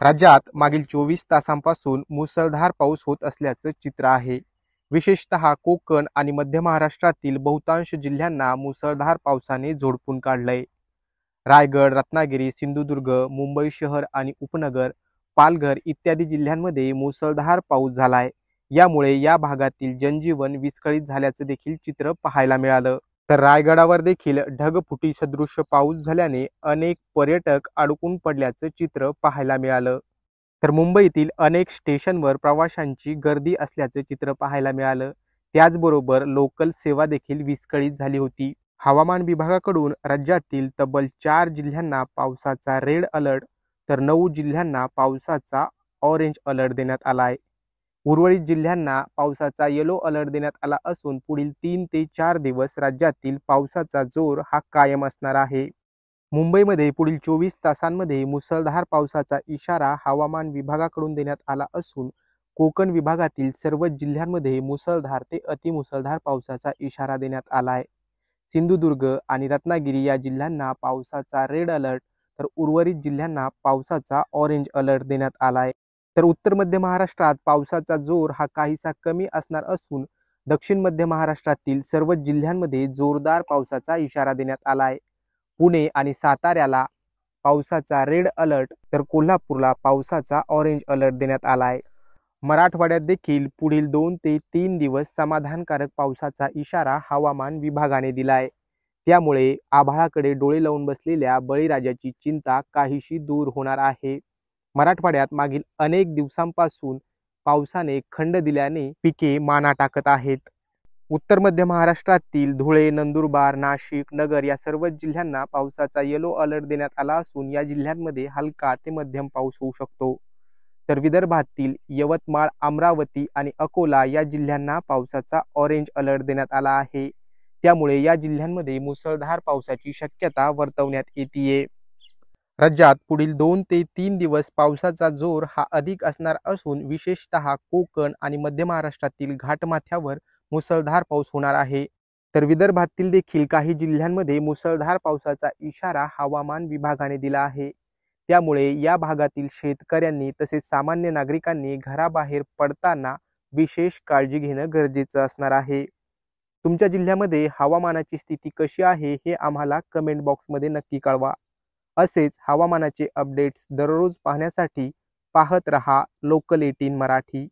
राज्यात मागील 24 तासांपासून मुसळधार पाऊस होत असल्याचं चित्र आहे. विशेषतः कोकण आणि मध्य महाराष्ट्रातील बहुतांश जिल्ह्यांना मुसळधार पावसाने झोडपून काढलंय. रायगड, रत्नागिरी, सिंधुदुर्ग, मुंबई शहर आणि उपनगर, पालघर इत्यादी जिल्ह्यांमध्ये मुसळधार पाऊस झालाय. यामुळे या भागातील जनजीवन विस्कळीत झाल्याचं देखील चित्र पाहायला मिळालं. तर रायगडावर देखील ढगफुटी सदृश्य पाऊस झाल्याने अनेक पर्यटक अडकून पडल्याचं चित्र पाहायला मिळालं. तर मुंबईतील अनेक स्टेशनवर प्रवाशांची गर्दी असल्याचं चित्र पाहायला मिळालं. त्याचबरोबर लोकल सेवा देखील विस्कळीत झाली होती. हवामान विभागाकडून राज्यातील तब्बल 4 जिल्ह्यांना पावसाचा रेड अलर्ट तर 9 जिल्ह्यांना पावसाचा ऑरेंज अलर्ट देण्यात आला आहे. उर्वरित जिल्ह्यांना पावसाचा येलो अलर्ट देण्यात आला असून पुढील 3 ते 4 दिवस राज्यातील पावसाचा जोर हा कायम असणार आहे. मुंबईमध्ये पुढील 24 तासांमध्ये मुसळधार पावसाचा इशारा हवामान विभागाकडून देण्यात आला असून कोकण विभागातील सर्वच जिल्ह्यांमध्ये मुसळधार ते अतिमुसळधार पावसाचा इशारा देण्यात आला आहे. सिंधुदुर्ग आणि रत्नागिरी या जिल्ह्यांना पावसाचा रेड अलर्ट तर उर्वरित जिल्ह्यांना पावसाचा ऑरेंज अलर्ट देण्यात आला आहे. तर उत्तर मध्य महाराष्ट्रात पावसाचा जोर हा काहीसा कमी असणार असून दक्षिण मध्य महाराष्ट्रातील सर्वच जिल्ह्यांमध्ये जोरदार पावसाचा इशारा देण्यात आला आहे. पुणे आणि साताऱ्याला पावसाचा रेड अलर्ट तर कोल्हापूरला पावसाचा ऑरेंज अलर्ट देण्यात आला आहे. मराठवाड्यात देखील पुढील 2 ते 3 दिवस समाधानकारक पावसाचा इशारा हवामान विभागाने दिला आहे. त्यामुळे आभाळाकडे डोळे लावून बसलेल्या बळीराजाची चिंता काहीशी दूर होणार आहे. मराठवाड्यात मागील अनेक दिवसांपासून पावसाने खंड दिल्याने पिके माना टाकत आहेत. उत्तर मध्य महाराष्ट्रातील धुळे, नंदुरबार, नाशिक, नगर या सर्वच जिल्ह्यांना पावसाचा येलो अलर्ट देण्यात आला असून या जिल्ह्यांमध्ये हलका ते मध्यम पाऊस होऊ शकतो. तर विदर्भातील यवतमाळ, अमरावती आणि अकोला या जिल्ह्यांना पावसाचा ऑरेंज अलर्ट देण्यात आला आहे. त्यामुळे या जिल्ह्यांमध्ये मुसळधार पावसाची शक्यता वर्तवण्यात येते. राज्यात पुढील 2 ते 3 दिवस पावसाचा जोर हा अधिक असणार असून विशेषतः कोकण आणि मध्य महाराष्ट्रातील घाटमाथ्यावर मुसळधार पाऊस होणार आहे. तर विदर्भातील देखील काही जिल्ह्यांमध्ये मुसळधार पावसाचा इशारा हवामान विभागाने दिला आहे. त्यामुळे या भागातील शेतकऱ्यांनी तसेच सामान्य नागरिकांनी घराबाहेर पडताना विशेष काळजी घेणं गरजेचं असणार आहे. तुमच्या जिल्ह्यामध्ये हवामानाची स्थिती कशी आहे हे आम्हाला कमेंट बॉक्समध्ये नक्की कळवा. असेच हवामानाचे अपडेट्स दररोज पाहण्यासाठी पाहत रहा लोकल 18 मराठी.